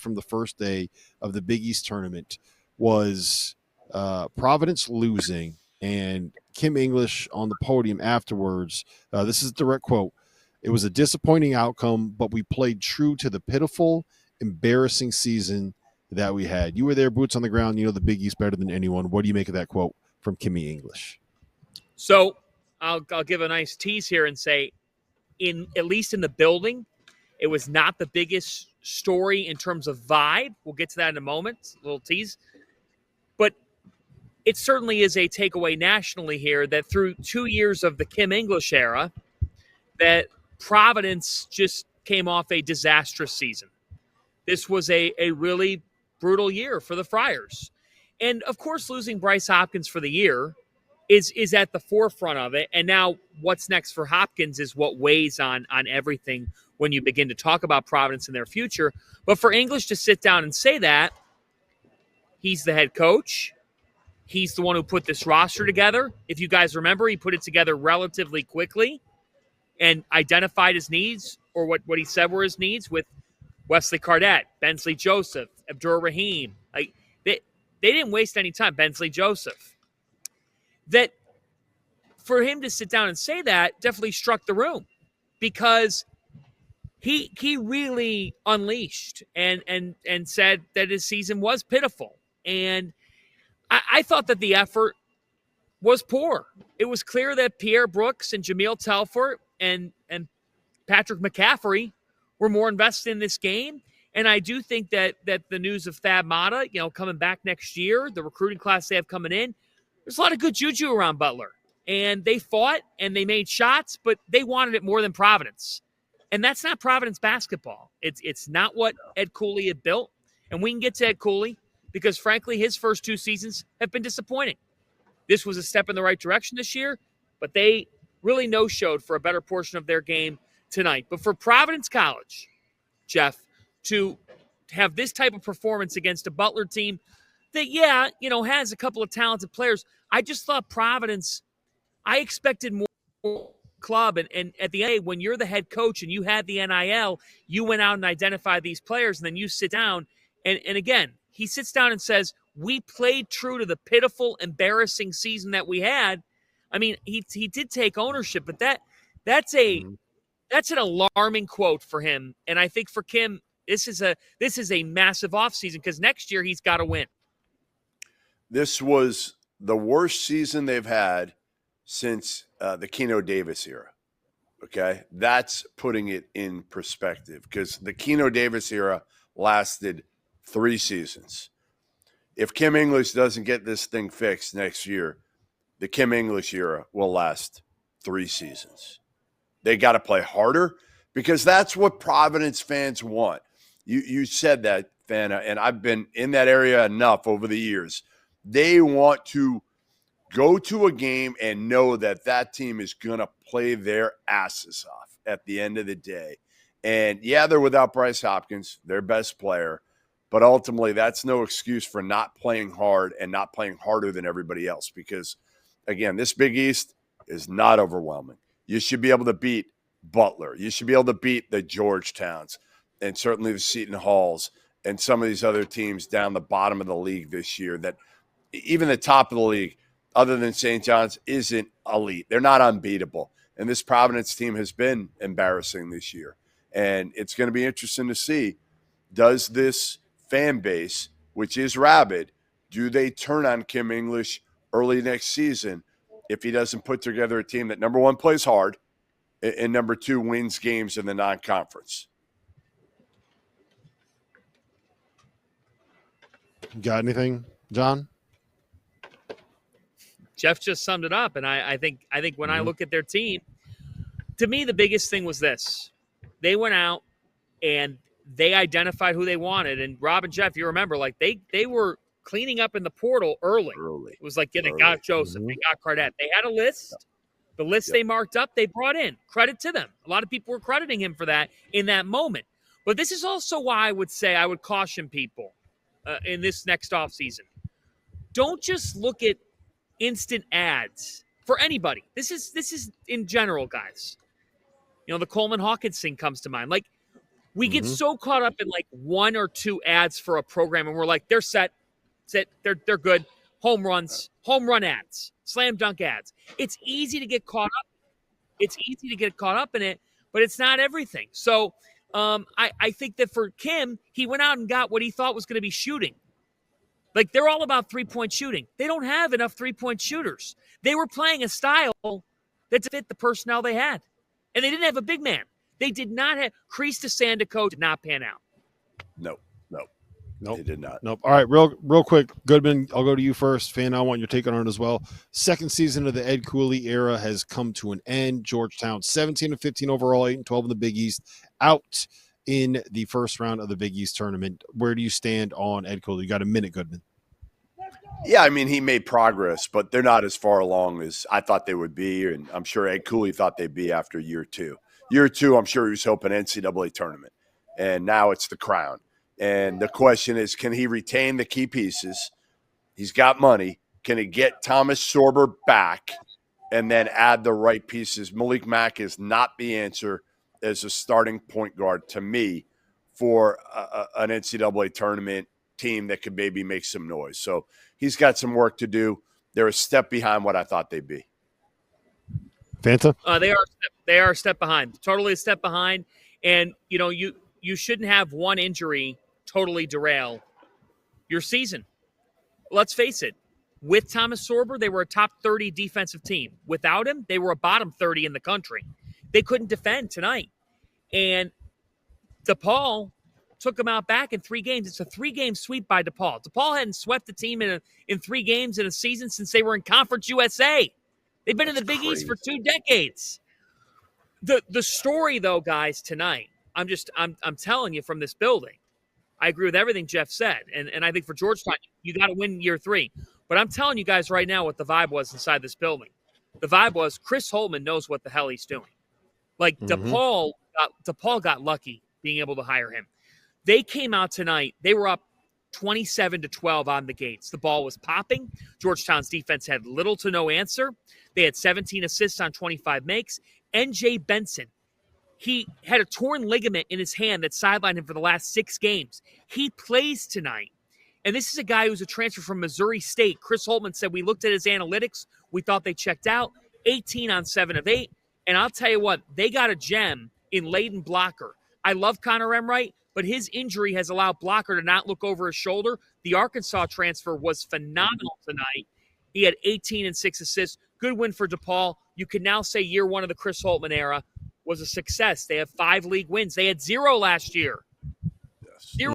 from the first day of the Big East tournament was Providence losing, and Kim English on the podium afterwards. This is a direct quote. "It was a disappointing outcome, but we played true to the pitiful, embarrassing season that we had." You were there, boots on the ground. You know the Big East better than anyone. What do you make of that quote from Kimmy English? So I'll give a nice tease here and say, at least in the building, it was not the biggest story in terms of vibe. We'll get to that in a moment, a little tease. But it certainly is a takeaway nationally here that through 2 years of the Kim English era, that Providence just came off a disastrous season. This was a really brutal year for the Friars. And, of course, losing Bryce Hopkins for the year is at the forefront of it. And now what's next for Hopkins is what weighs on everything when you begin to talk about Providence and their future. But for English to sit down and say that, he's the head coach. He's the one who put this roster together. If you guys remember, he put it together relatively quickly and identified his needs, or what he said were his needs, with Wesley Cardette, Bensley Joseph, Abdur Rahim. Like they didn't waste any time. Bensley Joseph. That for him to sit down and say that definitely struck the room, because he really unleashed and said that his season was pitiful. And I thought that the effort was poor. It was clear that Pierre Brooks and Jameel Telfort and Patrick McCaffrey were more invested in this game. And I do think that the news of Thad Matta, coming back next year, the recruiting class they have coming in, there's a lot of good juju around Butler. And they fought and they made shots, but they wanted it more than Providence. And that's not Providence basketball. It's not what Ed Cooley had built. And we can get to Ed Cooley because, frankly, his first 2 seasons have been disappointing. This was a step in the right direction this year, but they really no-showed for a better portion of their game tonight. But for Providence College, Jeff, to have this type of performance against a Butler team that, has a couple of talented players, I just thought Providence, I expected more club. And at the end, when you're the head coach and you had the NIL, you went out and identified these players, and then you sit down. And again, he sits down and says, we played true to the pitiful, embarrassing season that we had. I mean, he did take ownership, but that's an alarming quote for him. And I think for Kim, this is a massive offseason because next year he's got to win. This was the worst season they've had since the Keno Davis era. Okay, that's putting it in perspective, because the Keno Davis era lasted 3 seasons. If Kim English doesn't get this thing fixed next year, the Kim English era will last 3 seasons. They got to play harder, because that's what Providence fans want. You said that, Fanta, and I've been in that area enough over the years. They want to go to a game and know that that team is going to play their asses off at the end of the day. And, yeah, they're without Bryce Hopkins, their best player. But ultimately, that's no excuse for not playing hard and not playing harder than everybody else, because, again, this Big East is not overwhelming. You should be able to beat Butler. You should be able to beat the Georgetowns and certainly the Seton Halls and some of these other teams down the bottom of the league this year that even the top of the league, other than St. John's, isn't elite. They're not unbeatable. And this Providence team has been embarrassing this year. And it's going to be interesting to see, does this fan base, which is rabid, do they turn on Kim English early next season if he doesn't put together a team that, number one, plays hard, and number 2, wins games in the non-conference? Got anything, John? Jeff just summed it up, and I think when I look at their team, to me the biggest thing was this: they went out and they identified who they wanted. And Rob and Jeff, you remember, like they were cleaning up in the portal early. It was like, they got Joseph, they got Cardette. They had a list. The list they marked up, they brought in. Credit to them. A lot of people were crediting him for that in that moment. But this is also why I would caution people in this next offseason. Don't just look at instant ads for anybody. This is in general, guys. The Coleman Hawkins thing comes to mind. Like, We get so caught up in like 1 or 2 ads for a program, and we're like, they're set. That's it. They're good. Home runs, home run ads, slam dunk ads. It's easy to get caught up. It's easy to get caught up in it, but it's not everything. So I think that for Kim, he went out and got what he thought was going to be shooting. Like, they're all about three-point shooting. They don't have enough three-point shooters. They were playing a style that fit the personnel they had. And they didn't have a big man. They did not have – Kreese to Sandico did not pan out. Nope. They did not. Nope. All right, real quick, Goodman, I'll go to you first. Fan, I want your take on it as well. Second season of the Ed Cooley era has come to an end. Georgetown 17-15 overall, 8-12 in the Big East, out in the first round of the Big East tournament. Where do you stand on Ed Cooley? You got a minute, Goodman. Yeah, I mean, he made progress, but they're not as far along as I thought they would be, and I'm sure Ed Cooley thought they'd be after year 2. Year 2, I'm sure he was hoping NCAA tournament, and now it's the crown. And the question is, can he retain the key pieces? He's got money. Can he get Thomas Sorber back and then add the right pieces? Malik Mack is not the answer as a starting point guard to me for an NCAA tournament team that could maybe make some noise. So he's got some work to do. They're a step behind what I thought they'd be. Fanta? They are a step behind. Totally a step behind. And, you shouldn't have one injury totally derail your season. Let's face it. With Thomas Sorber, they were a top 30 defensive team. Without him, they were a bottom 30 in the country. They couldn't defend tonight. And DePaul took them out back in 3 games. It's a 3-game sweep by DePaul. DePaul hadn't swept the team in 3 games in a season since they were in Conference USA. They've been in the Big East for 2 decades. The story, though, guys, tonight, I'm telling you from this building, I agree with everything Jeff said. And I think for Georgetown, you got to win year 3. But I'm telling you guys right now what the vibe was inside this building. The vibe was Chris Holtman knows what the hell he's doing. Like, DePaul got lucky being able to hire him. They came out tonight. They were up 27-12 on the gates. The ball was popping. Georgetown's defense had little to no answer. They had 17 assists on 25 makes. N.J. Benson, he had a torn ligament in his hand that sidelined him for the last 6 games. He plays tonight. And this is a guy who's a transfer from Missouri State. Chris Holtman said, we looked at his analytics. We thought they checked out. 18 on 7 of 8. And I'll tell you what, they got a gem in Layden Blocker. I love Connor Emright, but his injury has allowed Blocker to not look over his shoulder. The Arkansas transfer was phenomenal tonight. He had 18 and 6 assists. Good win for DePaul. You can now say year 1 of the Chris Holtman era was a success. They have 5 league wins. They had 0 last year. Yes. 0